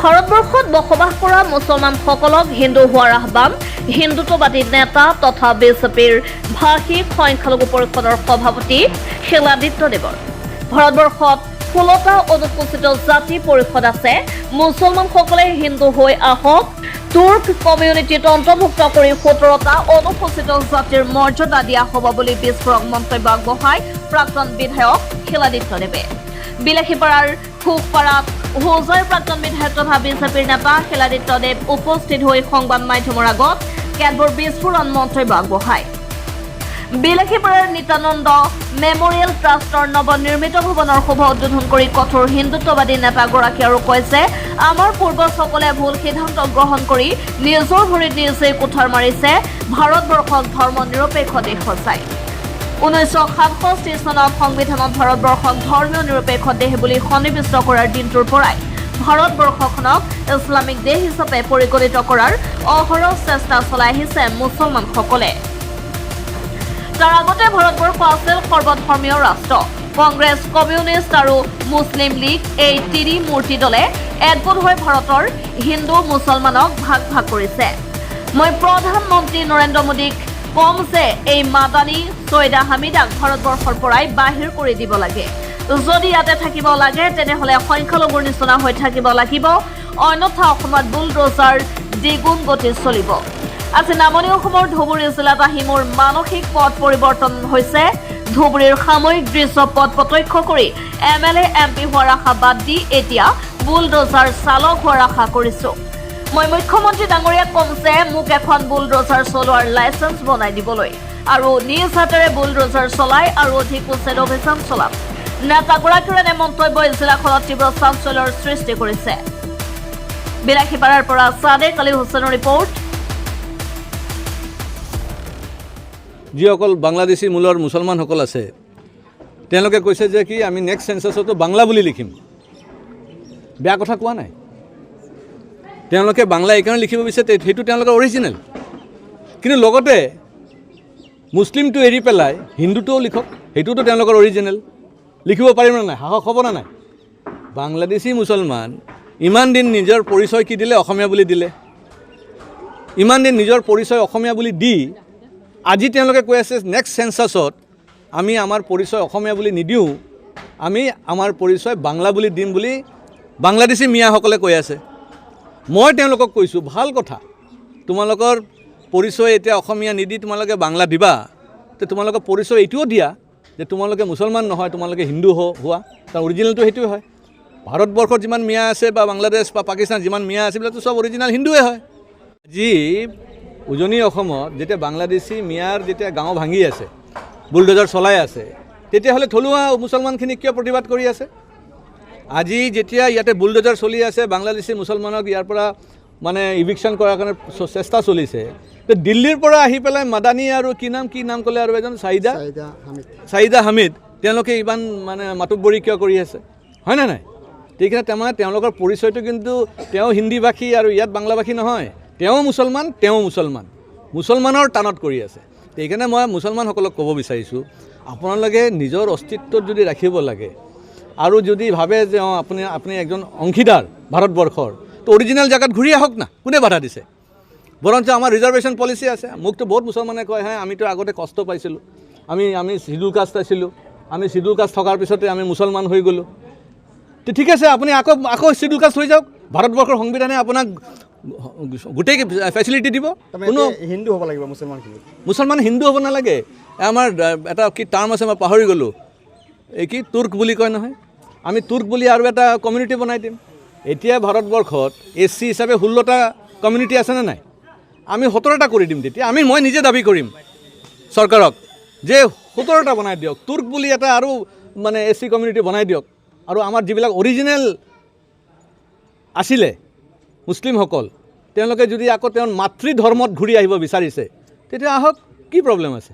ভাৰতবৰ্ষত বসবাস কৰা মুছলমানসকলক হিন্দু হোৱাৰ আহ্বান হিন্দুত্ববাদী নেতা তথা বিজেপিৰ ভাষিক সংখ্যালঘু পৰিষদৰ সভাপতি শিলাদিত্য দেৱৰ। ভাৰতবৰ্ষত 16টা অনুসূচিত জাতি পৰিষদ আছে। মুছলমানসকলে হিন্দু হৈ আহক, তুৰ্ক কমিউনিটিত অন্তৰ্ভুক্ত কৰি 17টা অনুসূচিত জাতিৰ মৰ্যাদা দিয়া হ'ব বুলি বিস্ফোৰক মন্তব্য আগবঢ়ায় প্ৰাক্তন বিধায়ক শিলাদিত্য দেৱে। বিলাসীপাৰাৰ খুকপাৰাত হোজাইৰ প্ৰাক্তন বিধায়ক তথা বিজেপিৰ নেতা শিলাদিত্য দেৱ উপস্থিত হৈ সংবাদ মাধ্যমৰ আগত কেতবোৰ বিস্ফোৰণ মন্তব্য আগবঢ়ায়। বিলাসীপাৰাৰ নিত্যানন্দ মেমৰিয়েল ট্ৰাষ্টৰ নৱনিৰ্মিত ভৱনৰ শুভ উদ্বোধন কৰি কঠোৰ হিন্দুত্ববাদী নেতাগৰাকী আৰু কয় যে আমাৰ পূৰ্বজসকলে ভুল সিদ্ধান্ত গ্ৰহণ কৰি নিজৰ ভৰিত নিজেই কুঠাৰ মাৰিছে। ভাৰতবৰ্ষক ধৰ্ম নিৰপেক্ষ দেশ সজায়। 1967 চনত সংবিধানত ভাৰতবৰ্ষক ধৰ্মীয় নিৰপেক্ষ দেশ বুলি সন্নিৱিষ্ট কৰাৰ দিনটোৰ পৰাই ভাৰতবৰ্ষখনক ইছলামিক দেশ হিচাপে পৰিগণিত কৰাৰ অহৰহ চেষ্টা চলাই আহিছে মুছলমানসকলে। তাৰ আগতে ভাৰতবৰ্ষ আছিল সৰ্বধৰ্মীয় ৰাষ্ট্ৰ। কংগ্ৰেছ, কমিউনিষ্ট আৰু মুছলিম লীগ এই তিনিমূৰ্তি দলে একগোট হৈ ভাৰতৰ হিন্দু মুছলমানক ভাগ ভাগ কৰিছে। মই প্ৰধানমন্ত্ৰী নৰেন্দ্ৰ মোদীক কম যে এই মাদানী চৈয়দা হামিদাক ভাৰতবৰ্ষৰ পৰাই বাহিৰ কৰি দিব লাগে। যদি ইয়াতে থাকিব লাগে তেনেহ'লে সংখ্যালঘুৰ নিচিনা হৈ থাকিব লাগিব, অন্যথা অসমত বুলডোজাৰ দ্বিগুণ গতিত চলিব। আজি নামনি অসমৰ ধুবুৰী জিলাত আহি মোৰ মানসিক পথ পৰিৱৰ্তন হৈছে। ধুবুৰীৰ সাময়িক দৃশ্য পথ প্ৰত্যক্ষ কৰি MLA MP হোৱাৰ আশা বাদ দি এতিয়া বুলডোজাৰ চালক হোৱাৰ আশা কৰিছো। মই মুখ্যমন্ত্ৰী ডাঙৰীয়াক কম যে মোক এখন বুলডোজাৰ চলোৱাৰ লাইচেন্স বনাই দিবলৈ আৰু নিজ হাতেৰে বুলডোজাৰ চলাই আৰু অধিক উচ্ছেদ অভিযান চলাম। নেতাগৰাকীৰ এনে মন্তব্যই জিলাখনত তীব্ৰ চাঞ্চল্যৰ সৃষ্টি কৰিছে। বিলাসীপাৰাৰ পৰা সাদেক আলী হুছেইনৰ ৰিপৰ্ট। যিসকল বাংলাদেশী মূলৰ মুছলমানসকল আছে তেওঁলোকে কৈছে যে কি আমি নেক্সট চেঞ্চাছতো বাংলা বুলি লিখিম। বেয়া কথা কোৱা নাই। তেওঁলোকে বাংলা এইকাৰণে লিখিব বিচাৰে সেইটো তেওঁলোকৰ অৰিজিনেল, কিন্তু লগতে মুছলিমটো এৰি পেলাই হিন্দুটোও লিখক, সেইটোতো তেওঁলোকৰ অৰিজিনেল। লিখিব পাৰিম নে নাই? সাহস হ'ব নে নাই? বাংলাদেশী মুছলমান ইমান দিন নিজৰ পৰিচয় কি দিলে? অসমীয়া বুলি দিলে। ইমান দিন নিজৰ পৰিচয় অসমীয়া বুলি দি আজি তেওঁলোকে কৈ আছে নেক্সট চেঞ্চাছত আমি আমাৰ পৰিচয় অসমীয়া বুলি নিদিওঁ, আমি আমাৰ পৰিচয় বাংলা বুলি দিম বুলি বাংলাদেশী মিয়াসকলে কৈ আছে। মই তেওঁলোকক কৈছোঁ ভাল কথা, তোমালোকৰ পৰিচয় এতিয়া অসমীয়া নিদি তোমালোকে বাংলা দিবা, তো তোমালোকৰ পৰিচয় এইটোও দিয়া যে তোমালোকে মুছলমান নহয়, তোমালোকে হিন্দু হোৱা। কাৰণ অৰিজিনেলটো সেইটোৱে হয়। ভাৰতবৰ্ষত যিমান মিয়া আছে বা বাংলাদেশ বা পাকিস্তান যিমান মিয়া আছে এইবিলাকতো চব অৰিজিনেল হিন্দুৱে হয়। যি উজনি অসমত যেতিয়া বাংলাদেশী মিয়াৰ যেতিয়া গাঁও ভাঙি আছে, বুলডোজাৰ চলাই আছে, তেতিয়াহ'লে থলুৱা মুছলমানখিনি কিয় প্ৰতিবাদ কৰি আছে? আজি যেতিয়া ইয়াতে বুলডোজাৰ চলি আছে, বাংলাদেশী মুছলমানক ইয়াৰ পৰা মানে ইভিকশ্যন কৰাৰ কাৰণে চেষ্টা চলিছে, তো দিল্লীৰ পৰা আহি পেলাই মাদানী আৰু কি নাম ক'লে আৰু এজন চাহিদা হামিদ তেওঁলোকে ইমান মানে মাতুব্বৰী কিয় কৰি আছে? হয়নে নাই? সেইকাৰণে তাৰমানে তেওঁলোকৰ পৰিচয়টো কিন্তু তেওঁ হিন্দীভাষী আৰু ইয়াত বাংলাভাষী নহয়, তেওঁ মুছলমান মুছলমানৰ টানত কৰি আছে। সেইকাৰণে মই মুছলমানসকলক ক'ব বিচাৰিছোঁ, আপোনালোকে নিজৰ অস্তিত্বত যদি ৰাখিব লাগে আৰু যদি ভাবে যে আপুনি একজন অংশীদাৰ ভাৰতবৰ্ষৰ, তো অৰিজিনেল জেগাত ঘূৰি আহক না। কোনে বাধা দিছে? বৰঞ্চ আমাৰ ৰিজাৰ্ভেশ্যন পলিচি আছে। মোকতো বহুত মুছলমানে কয়, হ্যাঁ আমিতো আগতে কষ্ট পাইছিলোঁ, আমি শিডিউল কাষ্ট আছিলোঁ, আমি শিডিউল কাষ্ট থকাৰ পিছতে আমি মুছলমান হৈ গ'লোঁ। তো ঠিক আছে, আপুনি আকৌ শিডিউল কাষ্ট হৈ যাওক। ভাৰতবৰ্ষৰ সংবিধানে আপোনাক গোটেই ফেচিলিটি দিব। কোনো হিন্দু হ'ব লাগিব মুছলমান হিন্দু হ'ব নালাগে। আমাৰ এটা কি টাৰ্ম আছে মই পাহৰি গ'লোঁ, এই কি তুৰ্ক বুলি কয় নহয়, আমি তুৰ্ক বুলি আৰু এটা কমিউনিটি বনাই দিম। এতিয়া ভাৰতবৰ্ষত SC হিচাপে 16টা কমিউনিটি আছেনে নাই? আমি 17টা কৰি দিম। তেতিয়া মই নিজে দাবী কৰিম চৰকাৰক যে 17টা বনাই দিয়ক, তুৰ্ক বুলি এটা আৰু মানে SC কমিউনিটি বনাই দিয়ক। আৰু আমাৰ যিবিলাক অৰিজিনেল আছিলে মুছলিমসকল, তেওঁলোকে যদি আকৌ তেওঁৰ মাতৃ ধৰ্মত ঘূৰি আহিব বিচাৰিছে তেতিয়া আহক, কি প্ৰব্লেম আছে?